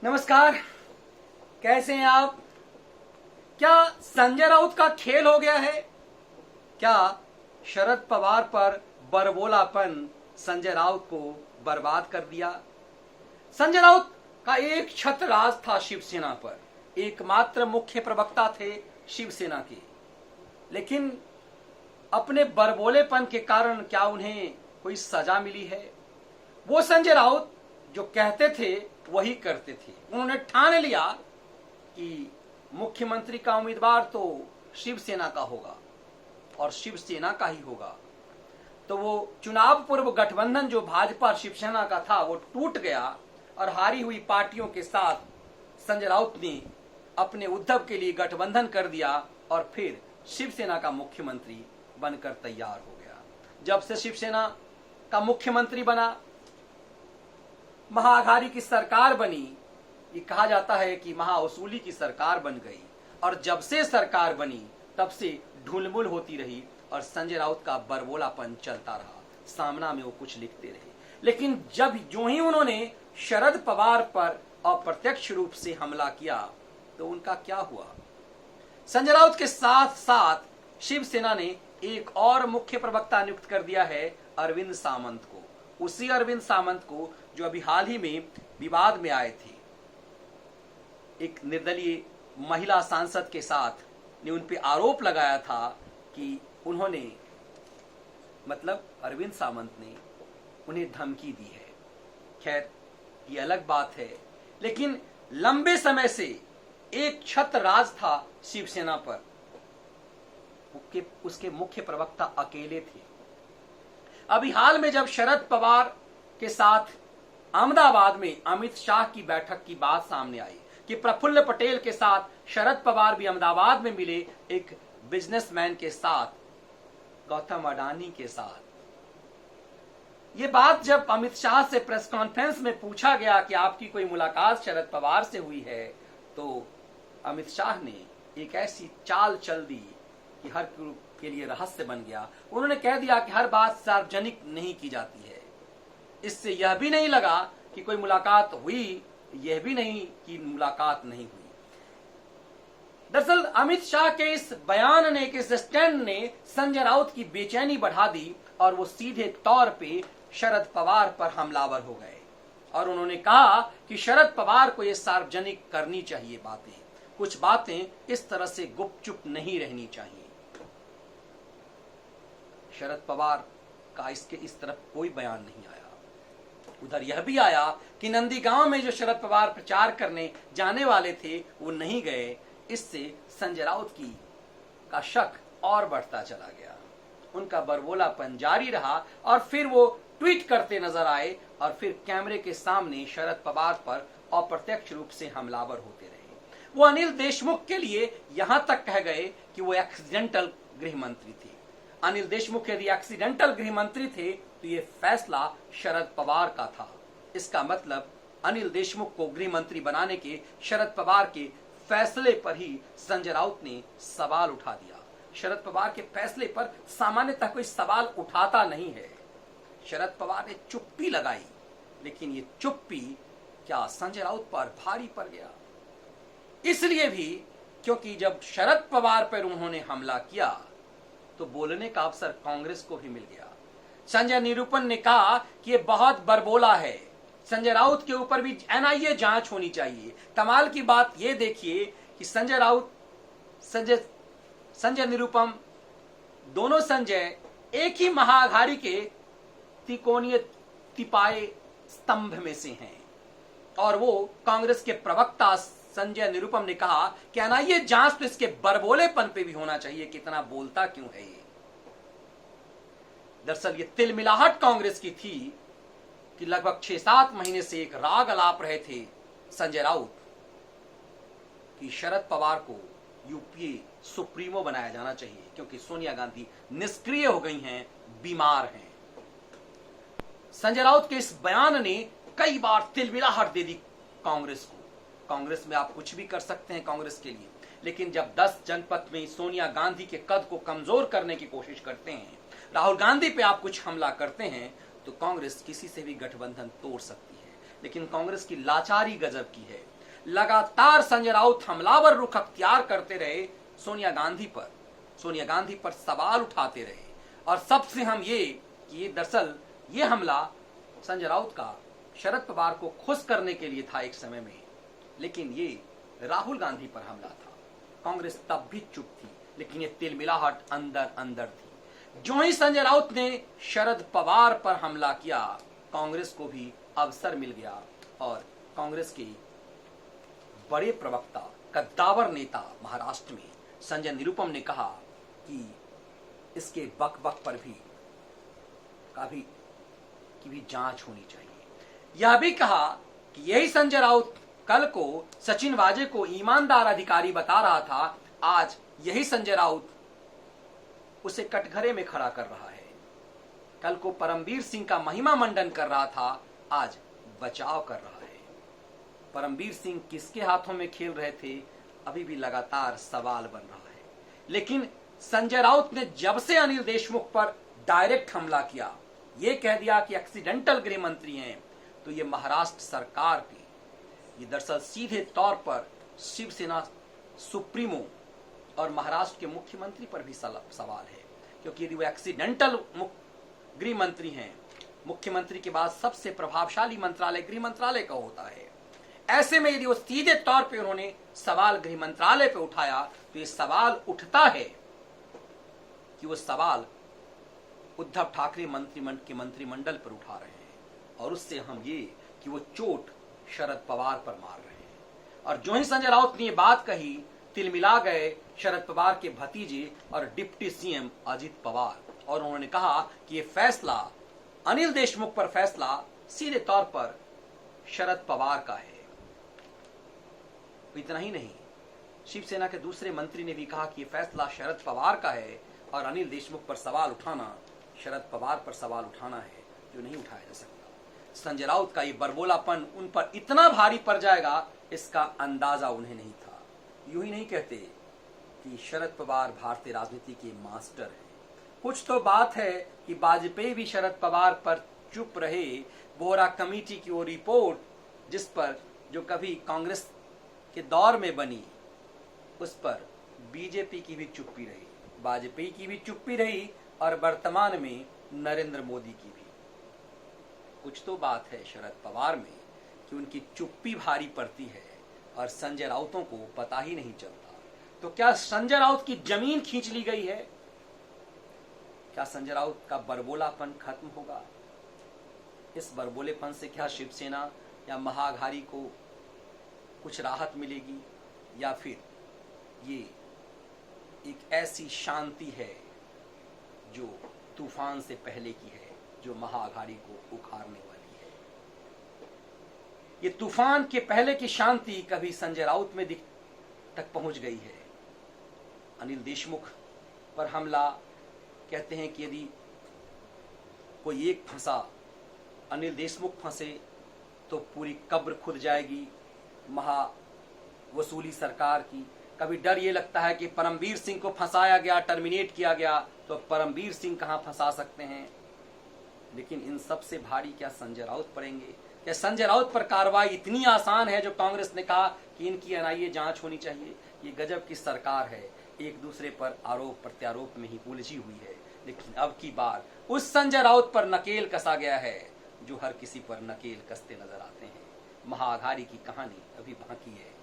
नमस्कार। कैसे हैं आप? क्या संजय राउत का खेल हो गया है? क्या शरद पवार पर बरबोलापन संजय राउत को बर्बाद कर दिया? संजय राउत का एक छत्र राज था शिवसेना पर, एकमात्र मुख्य प्रवक्ता थे शिवसेना के, लेकिन अपने बरबोलेपन के कारण क्या उन्हें कोई सजा मिली है? वो संजय राउत जो कहते थे वही करते थे। उन्होंने ठान लिया कि मुख्यमंत्री का उम्मीदवार तो शिवसेना का होगा और शिवसेना का ही होगा। तो वो चुनाव पूर्व गठबंधन जो भाजपा और शिवसेना का था वो टूट गया और हारी हुई पार्टियों के साथ संजय राउत ने अपने उद्धव के लिए गठबंधन कर दिया और फिर शिवसेना का मुख्यमंत्री बनकर तैयार हो गया। जब से शिवसेना का मुख्यमंत्री बना, महाअघाड़ी की सरकार बनी, ये कहा जाता है कि महावसूली की सरकार बन गई, और जब से सरकार बनी तब से ढुलमुल होती रही और संजय राउत का बरबोलापन चलता रहा। सामना में वो कुछ लिखते रहे, लेकिन जब जो ही उन्होंने शरद पवार पर अप्रत्यक्ष रूप से हमला किया तो उनका क्या हुआ? संजय राउत के साथ साथ शिवसेना ने एक और मुख्य प्रवक्ता नियुक्त कर दिया है, अरविंद सामंत को। उसी अरविंद सामंत को जो अभी हाल ही में विवाद में आए थे, एक निर्दलीय महिला सांसद के साथ ने उन पे आरोप लगाया था कि उन्होंने, मतलब अरविंद सामंत ने उन्हें धमकी दी है। खैर, ये अलग बात है, लेकिन लंबे समय से एक छत्र राज था शिवसेना पर। उसके मुख्य प्रवक्ता अकेले थे। अभी हाल में जब शरद पवार के साथ अहमदाबाद में अमित शाह की बैठक की बात सामने आई कि प्रफुल्ल पटेल के साथ शरद पवार भी अहमदाबाद में मिले, एक बिजनेसमैन के साथ, गौतम अडानी के साथ। ये बात जब अमित शाह से प्रेस कॉन्फ्रेंस में पूछा गया कि आपकी कोई मुलाकात शरद पवार से हुई है, तो अमित शाह ने एक ऐसी चाल चल दी कि हर के लिए रहस्य बन गया। उन्होंने कह दिया कि हर बात सार्वजनिक नहीं की जाती है। इससे यह भी नहीं लगा कि कोई मुलाकात हुई, यह भी नहीं कि मुलाकात नहीं हुई। दरअसल अमित शाह के इस बयान ने, इस स्टैंड ने संजय राउत की बेचैनी बढ़ा दी और वो सीधे तौर पे शरद पवार पर हमलावर हो गए और उन्होंने कहा कि शरद पवार को ये सार्वजनिक करनी चाहिए बातें, कुछ बातें इस तरह से गुपचुप नहीं रहनी चाहिए। शरद पवार का इसके इस तरफ कोई बयान नहीं आया। उधर यह भी आया कि नंदीगांव में जो शरद पवार प्रचार करने जाने वाले थे वो नहीं गए। इससे संजय राउत का शक और बढ़ता चला गया। उनका बरबोलापन जारी रहा और फिर वो ट्वीट करते नजर आए और फिर कैमरे के सामने शरद पवार पर अप्रत्यक्ष रूप से हमलावर होते रहे। वो अनिल देशमुख के लिए यहां तक कह गए कि वो एक्सीडेंटल गृह मंत्री थे। अनिल देशमुख यदि एक्सीडेंटल गृह मंत्री थे तो ये फैसला शरद पवार का था। इसका मतलब अनिल देशमुख को गृह मंत्री बनाने के शरद पवार के फैसले पर ही संजय राउत ने सवाल उठा दिया। शरद पवार के फैसले पर सामान्यतः कोई सवाल उठाता नहीं है। शरद पवार ने चुप्पी लगाई, लेकिन ये चुप्पी क्या संजय राउत पर भारी पड़ गया? इसलिए भी क्योंकि जब शरद पवार पर उन्होंने हमला किया तो बोलने का अवसर कांग्रेस को भी मिल गया। संजय निरूपण ने कहा कि ये बहुत बरबोला है, संजय राउत के ऊपर भी एनआईए जांच होनी चाहिए। कमाल की बात ये देखिए कि संजय राउत, संजय निरूपम, दोनों संजय एक ही महाअघाड़ी के त्रिकोणीय तिपाए स्तंभ में से हैं और वो कांग्रेस के प्रवक्ता संजय निरूपम ने कहा कि एनआईए जांच तो इसके बरबोलेपन पे भी होना चाहिए, कितना बोलता क्यों है ये। दरअसल ये तिलमिलाहट कांग्रेस की थी कि लगभग 6-7 महीने से एक राग अलाप रहे थे संजय राउत कि शरद पवार को यूपीए सुप्रीमो बनाया जाना चाहिए, क्योंकि सोनिया गांधी निष्क्रिय हो गई हैं, बीमार हैं। संजय राउत के इस बयान ने कई बार तिलमिलाहट दे दी कांग्रेस को। कांग्रेस में आप कुछ भी कर सकते हैं कांग्रेस के लिए, लेकिन जब 10 जनपद में सोनिया गांधी के कद को कमजोर करने की कोशिश करते हैं, राहुल गांधी पे आप कुछ हमला करते हैं, तो कांग्रेस किसी से भी गठबंधन तोड़ सकती है। लेकिन कांग्रेस की लाचारी गजब की है। लगातार संजय राउत हमलावर रुख अख्तियार करते रहे सोनिया गांधी पर सवाल उठाते रहे। और सबसे हम ये दरअसल ये हमला संजय राउत का शरद पवार को खुश करने के लिए था एक समय में, लेकिन ये राहुल गांधी पर हमला था। कांग्रेस तब भी चुप थी, लेकिन ये तिलमिलाहट अंदर अंदर थी। जो ही संजय राउत ने शरद पवार पर हमला किया, कांग्रेस को भी अवसर मिल गया और कांग्रेस के बड़े प्रवक्ता, कद्दावर नेता महाराष्ट्र में संजय निरुपम ने कहा कि इसके बक पर भी की भी जांच होनी चाहिए। यह भी कहा कि यही संजय राउत कल को सचिन वाजे को ईमानदार अधिकारी बता रहा था, आज यही संजय राउत उसे कटघरे में खड़ा कर रहा है। कल को परमवीर सिंह का महिमा मंडन कर रहा था, आज बचाव कर रहा है। परमवीर सिंह किसके हाथों में खेल रहे थे, अभी भी लगातार सवाल बन रहा है। लेकिन संजय राउत ने जब से अनिल देशमुख पर डायरेक्ट हमला किया, ये कह दिया कि एक्सीडेंटल गृह मंत्री हैं, तो ये महाराष्ट्र सरकार की, ये दरअसल सीधे तौर पर शिवसेना सुप्रीमो और महाराष्ट्र के मुख्यमंत्री पर भी सवाल है। क्योंकि यदि वो एक्सीडेंटल गृह मंत्री हैं, मुख्यमंत्री के बाद सबसे प्रभावशाली मंत्रालय गृह मंत्रालय का होता है, ऐसे में यदि वो सीधे तौर पे उन्होंने सवाल गृह मंत्रालय पे उठाया, तो ये सवाल उठता है कि वो सवाल उद्धव ठाकरे मंत्रिमंडल पर उठा रहे हैं, और उससे हम ये कि वो चोट शरद पवार पर मार रहे हैं। और जो ही संजय राउत ने ये बात कही, तिलमिला गए शरद पवार के भतीजे और डिप्टी सीएम अजित पवार, और उन्होंने कहा कि ये फैसला, अनिल देशमुख पर फैसला सीधे तौर पर शरद पवार का है। इतना ही नहीं, शिवसेना के दूसरे मंत्री ने भी कहा कि ये फैसला शरद पवार का है और अनिल देशमुख पर सवाल उठाना शरद पवार पर सवाल उठाना है, जो नहीं उठाया जा सकता। संजय राउत का ये बरबोलापन उन पर इतना भारी पड़ जाएगा, इसका अंदाजा उन्हें नहीं था। यूं ही नहीं कहते कि शरद पवार भारतीय राजनीति के मास्टर हैं। कुछ तो बात है कि वाजपेयी भी शरद पवार पर चुप रहे। बोरा कमेटी की वो रिपोर्ट जिस पर जो कभी कांग्रेस के दौर में बनी, उस पर बीजेपी की भी चुप्पी रही, वाजपेयी की भी चुप्पी रही और वर्तमान में नरेंद्र मोदी की भी। कुछ तो बात है शरद पवार में कि उनकी चुप्पी भारी पड़ती है और संजय राउतों को पता ही नहीं चलता। तो क्या संजय राउत की जमीन खींच ली गई है? क्या संजय राउत का बरबोलापन खत्म होगा? इस बरबोलेपन से क्या शिवसेना या महाअघारी को कुछ राहत मिलेगी, या फिर ये एक ऐसी शांति है जो तूफान से पहले की है, जो महाअघारी को उखाड़ने वाली है? ये तूफान के पहले की शांति कभी संजय राउत में तक पहुंच गई है। अनिल देशमुख पर हमला, कहते हैं कि यदि कोई एक फंसा, अनिल देशमुख फंसे, तो पूरी कब्र खुद जाएगी महा वसूली सरकार की। कभी डर ये लगता है कि परमवीर सिंह को फंसाया गया, टर्मिनेट किया गया, तो परमवीर सिंह कहां फंसा सकते हैं? लेकिन इन सब से भारी क्या संजय राउत पड़ेंगे? क्या संजय राउत पर कार्रवाई इतनी आसान है जो कांग्रेस ने कहा कि इनकी एनआईए जांच होनी चाहिए? ये गजब की सरकार है, एक दूसरे पर आरोप प्रत्यारोप में ही उलझी हुई है। लेकिन अब की बार उस संजय राउत पर नकेल कसा गया है जो हर किसी पर नकेल कसते नजर आते हैं। महाअघारी की कहानी अभी बाकी है।